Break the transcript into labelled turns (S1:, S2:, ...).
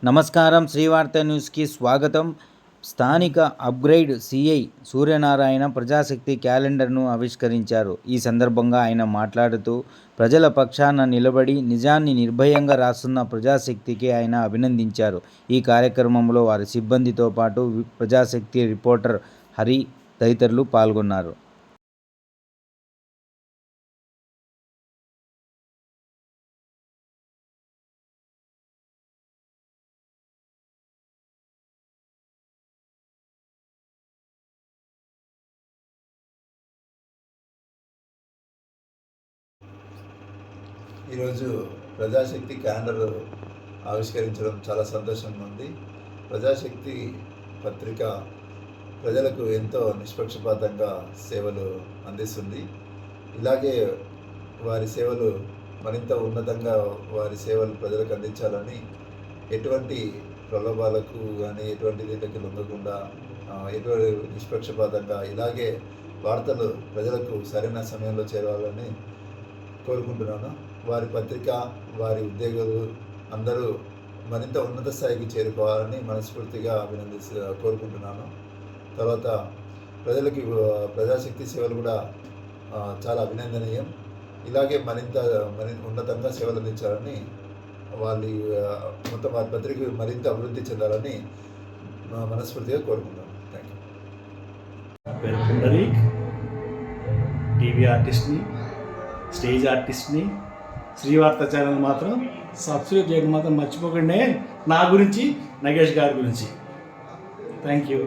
S1: నమస్కారం. శ్రీవార్త న్యూస్కి స్వాగతం. స్థానిక అప్గ్రేడ్ సిఐ సూర్యనారాయణ ప్రజాశక్తి క్యాలెండర్ను ఆవిష్కరించారు. ఈ సందర్భంగా ఆయన మాట్లాడుతూ ప్రజల పక్షాన నిలబడి నిజాన్ని నిర్భయంగా రాస్తున్న ప్రజాశక్తికి ఆయన అభినందించారు. ఈ కార్యక్రమంలో వారి సిబ్బందితో పాటు ప్రజాశక్తి రిపోర్టర్ హరి తదితరులు పాల్గొన్నారు.
S2: ఈరోజు ప్రజాశక్తి క్యాలెండర్ ఆవిష్కరించడం చాలా సంతోషంగా ఉంది. ప్రజాశక్తి పత్రిక ప్రజలకు ఎంతో నిష్పక్షపాతంగా సేవలు అందిస్తుంది. ఇలాగే వారి సేవలు మరింత ఉన్నతంగా వారి సేవలు ప్రజలకు అందించాలని ఎటువంటి ప్రలోభాలకు కానీ ఎటువంటి దీనికి లొంగకుండా ఎటువంటి నిష్పక్షపాతంగా ఇలాగే వార్తలు ప్రజలకు సరైన సమయంలో చేరాలని కోరుకుంటున్నాను. వారి పత్రిక, వారి ఉద్యోగులు అందరూ మరింత ఉన్నత స్థాయికి చేరుకోవాలని మనస్ఫూర్తిగా కోరుకుంటున్నాను. తర్వాత ప్రజలకి ప్రజాశక్తి సేవలు కూడా చాలా అభినందనీయం. ఇలాగే మరింత ఉన్నతంగా సేవలు అందించాలని మొత్తం వారి పత్రిక మరింత అభివృద్ధి చెందాలని మనస్ఫూర్తిగా కోరుకుంటున్నాను. Thank you.
S3: టీవీ ఆర్టిస్ట్ని, స్టేజ్ ఆర్టిస్ట్ని. శ్రీవార్త ఛానల్ మాత్రం సబ్స్క్రైబ్ చేయడం మాత్రం మర్చిపోకండి. నా గురించి, నగేష్ గారి గురించి. Thank you.